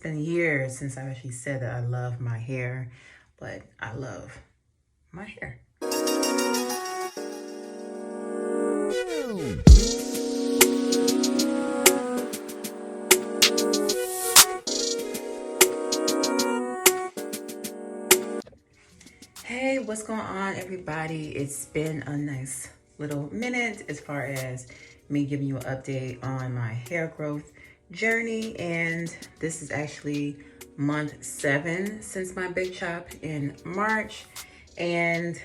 It's been years since I actually said that I love my hair, but I love my hair. Hey, what's going on, everybody? It's been a nice little minute as far as me giving you an update on my hair growth journey, and this is actually month 7 since my big chop in March. And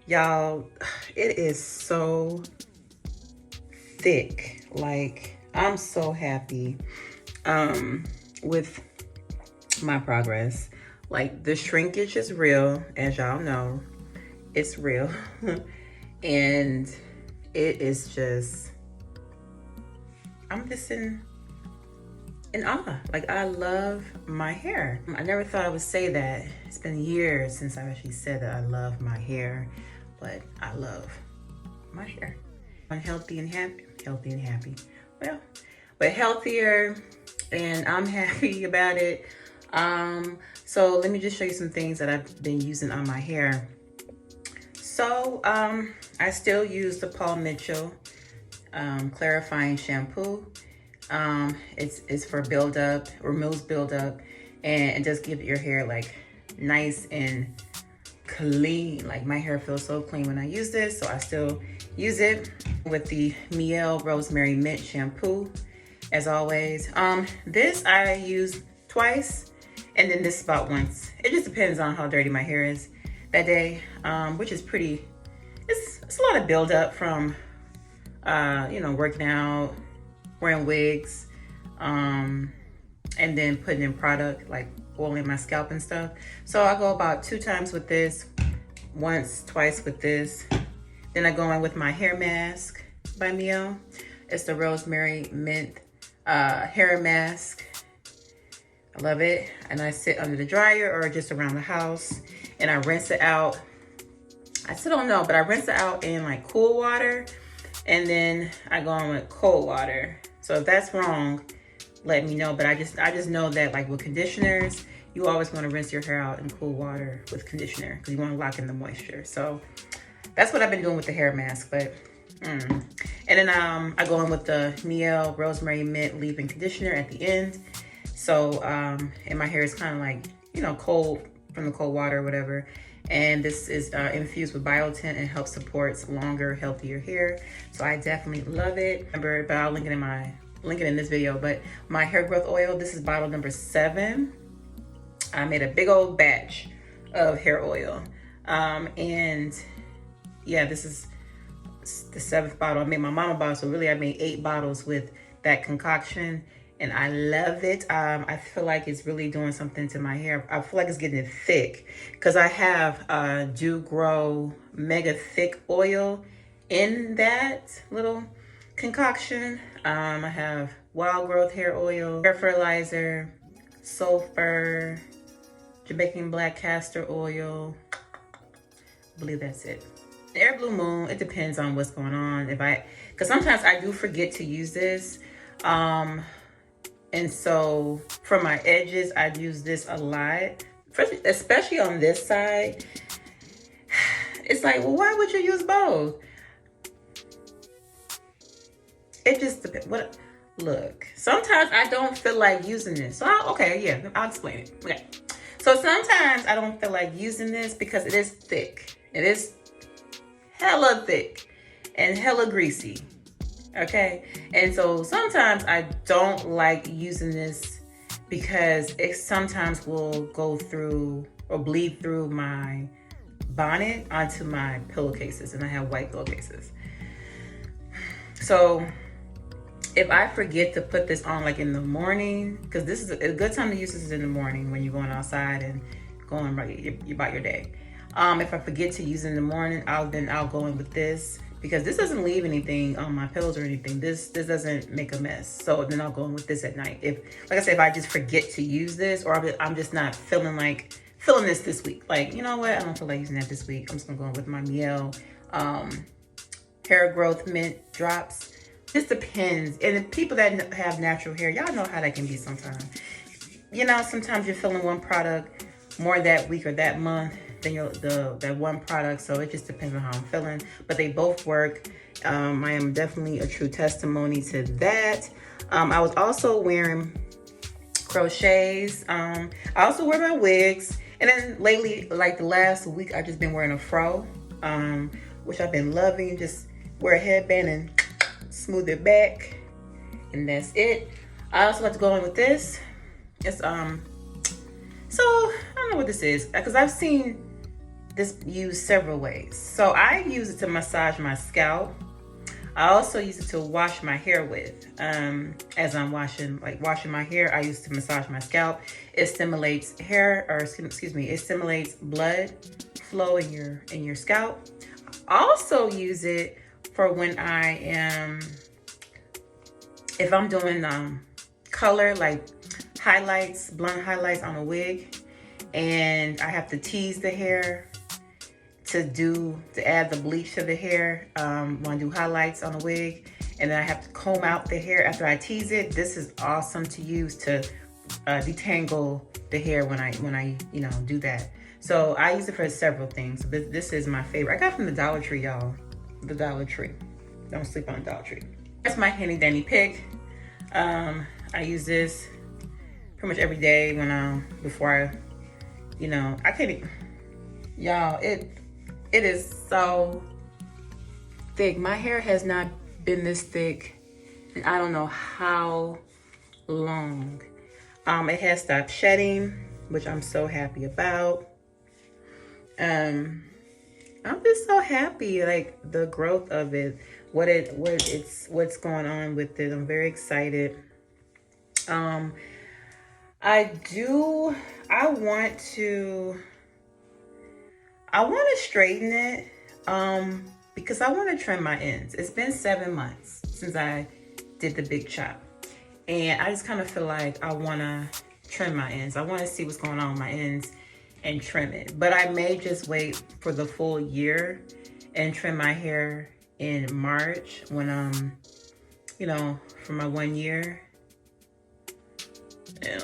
y'all, it is so thick. Like, I'm so happy with my progress. Like, the shrinkage is real, as y'all know. It's real. And it is just, I'm just in awe. Like, I love my hair. I never thought I would say that. It's been years since I've actually said that I love my hair, but I love my hair. I'm healthy and happy. Well, but healthier, and I'm happy about it. So let me just show you some things that I've been using on my hair. So I still use the Paul Mitchell clarifying shampoo. It's for buildup, removes buildup, and it does give your hair like nice and clean. Like, my hair feels so clean when I use this, so I still use it with the Mielle Rosemary Mint shampoo, as always. This I use twice, and then this about once. It just depends on how dirty my hair is that day, which is pretty, it's a lot of buildup from, working out, wearing wigs, and then putting in product, like oiling my scalp and stuff. So I go about 2 times with this, twice with this. Then I go in with my hair mask by Mielle. It's the Rosemary Mint hair mask. I love it. And I sit under the dryer or just around the house, and I rinse it out. I still don't know, but I rinse it out in like cool water, and then I go on with cold water. So if that's wrong, let me know. But I just know that, like, with conditioners, you always want to rinse your hair out in cool water with conditioner, because you want to lock in the moisture. So that's what I've been doing with the hair mask. But and then I go in with the Mielle Rosemary Mint leave-in conditioner at the end. So and my hair is kind of like, cold from the cold water or whatever. And this is infused with biotin and helps support longer, healthier hair. So I definitely love it. Remember, but I'll link it in this video. But my hair growth oil, this is bottle number 7. I made a big old batch of hair oil. And yeah, this is the 7th bottle. I made my mama bottle, so really I made 8 bottles with that concoction, and I love it. I feel like it's really doing something to my hair. I feel like it's getting it thick, because I have Do Grow Mega Thick Oil in that little concoction. I have Wild Growth Hair Oil, hair fertilizer, sulfur, Jamaican Black Castor Oil. I believe that's it. Air Blue Moon, it depends on what's going on. Because sometimes I do forget to use this. And so for my edges, I use this a lot, especially on this side. It's like, well, why would you use both? It just depends. Look, sometimes I don't feel like using this. So, I'll explain it. Okay. So sometimes I don't feel like using this because it is thick. It is hella thick and hella greasy. Okay, and so sometimes I don't like using this because it sometimes will go through or bleed through my bonnet onto my pillowcases, and I have white pillowcases. So if I forget to put this on, like, in the morning, because this is a good time to use this in the morning when you're going outside and going about your day. If I forget to use it in the morning, I'll go in with this, because this doesn't leave anything on my pillows or anything. This doesn't make a mess. So then I'll go in with this at night. Like I said, if I just forget to use this, or I'm just not feeling this week. Like, you know what? I don't feel like using that this week. I'm just gonna go in with my Mielle hair growth mint drops. This depends. And the people that have natural hair, y'all know how that can be sometimes. you know, sometimes you're feeling one product more that week or that month than that one product. So it just depends on how I'm feeling. But they both work. I am definitely a true testimony to that. I was also wearing crochets. I also wear my wigs. And then lately, like the last week, I've just been wearing a fro, which I've been loving. Just wear a headband and smooth it back. And that's it. I also like to go in with this. It's, so I don't know what this is, because I've seen this used several ways. So I use it to massage my scalp. I also use it to wash my hair with. As I'm washing my hair, I use it to massage my scalp. It stimulates hair, or excuse me, it stimulates blood flow in your scalp. I also use it for when if I'm doing color, like highlights, blonde highlights on a wig, and I have to tease the hair to add the bleach to the hair when I do highlights on the wig, and then I have to comb out the hair after I tease it. This is awesome to use to detangle the hair when I do that. So I use it for several things. But this is my favorite. I got it from the Dollar Tree, y'all. The Dollar Tree. Don't sleep on the Dollar Tree. That's my handy dandy pick. I use this pretty much every day before I can't, y'all, it is so thick. My hair has not been this thick and I don't know how long. It has stopped shedding, which I'm so happy about. I'm just so happy, like the growth of it, what's going on with it. I'm very excited. I want to straighten it because I want to trim my ends. It's been 7 months since I did the big chop, and I just kind of feel like I want to trim my ends. I want to see what's going on with my ends and trim it. But I may just wait for the full year and trim my hair in March when for my 1 year. I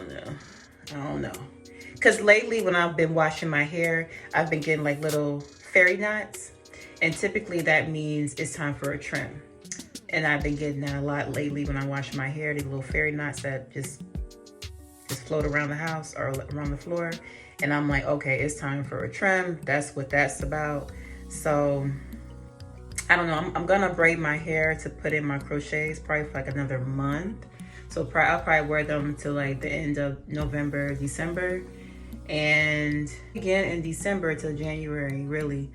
don't know. Because lately when I've been washing my hair, I've been getting like little fairy knots. And typically that means it's time for a trim. And I've been getting that a lot lately when I wash my hair, these little fairy knots that just float around the house or around the floor. And I'm like, okay, it's time for a trim. That's what that's about. So I don't know. I'm gonna braid my hair to put in my crochets probably for like another month. So I'll probably wear them until like the end of November, December. And again in December till January, really.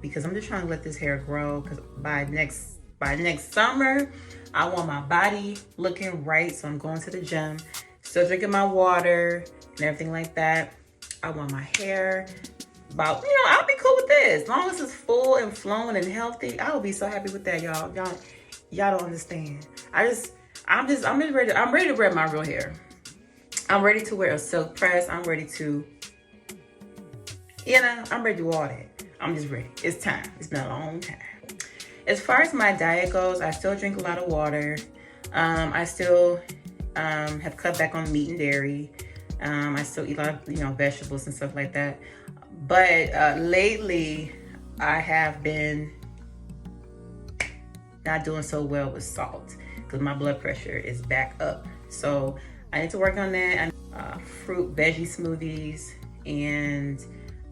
Because I'm just trying to let this hair grow, because by next summer, I want my body looking right. So I'm going to the gym, still drinking my water and everything like that. I want my hair I'll be cool with this. As long as it's full and flowing and healthy, I will be so happy with that, y'all. Y'all don't understand. I'm ready to wear my real hair. I'm ready to wear a silk press. I'm ready to, I'm ready to do all that. I'm just ready. It's time. It's been a long time. As far as my diet goes, I still drink a lot of water. I still have cut back on meat and dairy. I still eat a lot of, vegetables and stuff like that. But lately, I have been not doing so well with salt because my blood pressure is back up. So I need to work on that. Fruit, veggie smoothies, and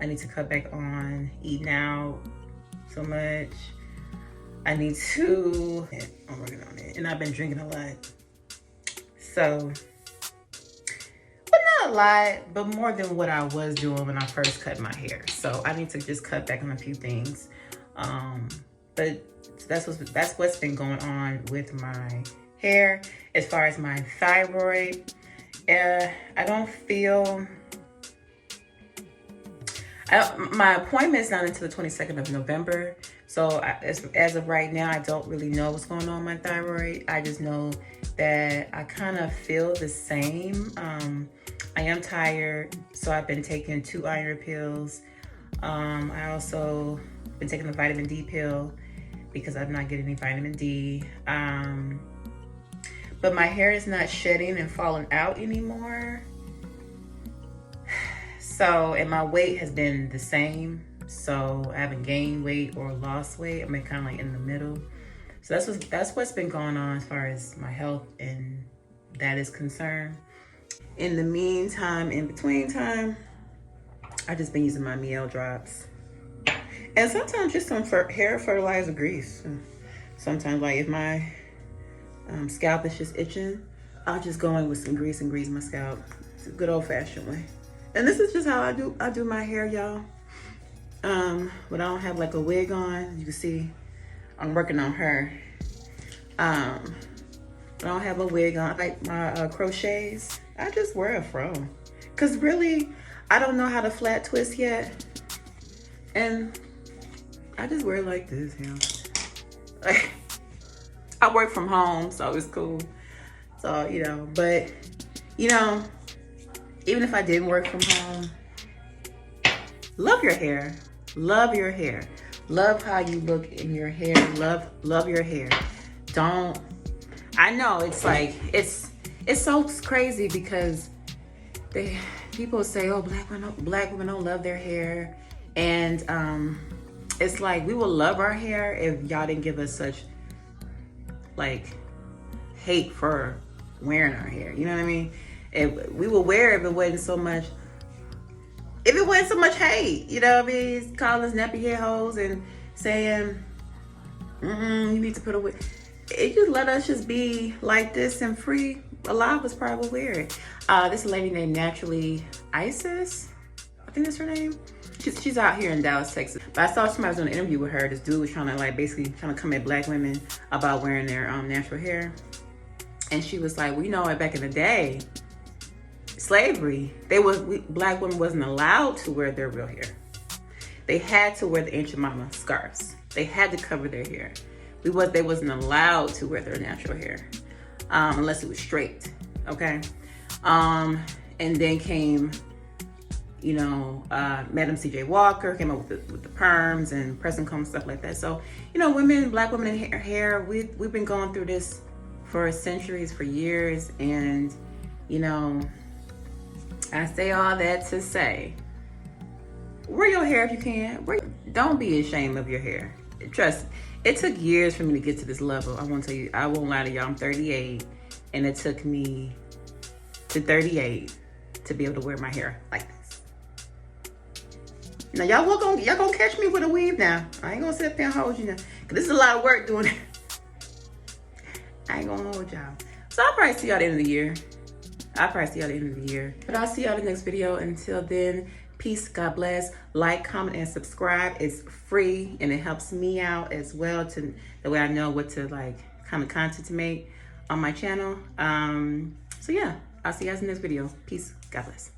I need to cut back on eating out so much. I'm working on it. And I've been drinking a lot. So, but not a lot, but more than what I was doing when I first cut my hair. So I need to just cut back on a few things. But that's what's been going on with my hair. As far as my thyroid, my appointment is not until the 22nd of November. So as of right now, I don't really know what's going on with my thyroid. I just know that I kind of feel the same. I am tired, so I've been taking 2 iron pills. I also been taking the vitamin D pill because I'm not getting any vitamin D. but my hair is not shedding and falling out anymore. So, and my weight has been the same. So I haven't gained weight or lost weight. I've been kind of like in the middle. So that's what's been going on as far as my health and that is concerned. In the meantime, in between time, I just been using my Miel drops. And sometimes just some hair fertilizer grease. Sometimes like if my scalp is just itching, I'll just go in with some grease and grease my scalp. It's a good old fashioned way. And this is just how I do my hair, y'all. But I don't have like a wig on. You can see I'm working on her. I don't have a wig on. Like my crochets, I just wear a fro. Cause really, I don't know how to flat twist yet. And I just wear it like this, you know. Like, I work from home, so it's cool. So, you know, but, you know, even if I didn't work from home, love your hair. Love your hair. Love how you look in your hair. Love your hair. Don't, I know it's like, it's so crazy because people say, oh, black women don't love their hair. And it's like, we will love our hair if y'all didn't give us such like hate for wearing our hair. You know what I mean? If we will wear it if it wasn't so much hate, you know what I mean? Calling us nappy hair hoes and saying, you need to put away. It just let us just be like this and free. A lot of us probably will wear it. This lady named Naturally Isis, I think that's her name. She's out here in Dallas, Texas. But I saw somebody was doing an interview with her. This dude was trying to like basically trying to come at black women about wearing their natural hair. And she was like, well, you know what, back in the day, slavery, black women wasn't allowed to wear their real hair. They had to wear the ancient mama scarves. They had to cover their hair. They wasn't allowed to wear their natural hair unless it was straight, okay? And then came, you know, Madam C.J. Walker came up with the perms and press and comb, stuff like that. So, you know, black women in hair, we've been going through this for centuries, for years, and, you know, I say all that to say, wear your hair if you can. Don't be ashamed of your hair. Trust, it took years for me to get to this level. I won't tell you, I won't lie to y'all, I'm 38, and it took me to 38 to be able to wear my hair like this. Now y'all gonna catch me with a weave now. I ain't gonna sit up there and hold you now, cause this is a lot of work doing it. I ain't gonna hold y'all. So I'll probably see y'all at the end of the year. But I'll see y'all in the next video. Until then, peace, God bless. Like, comment, and subscribe. It's free and it helps me out as well, to the way I know what to like kind of content to make on my channel. So yeah, I'll see you guys in the next video. Peace, God bless.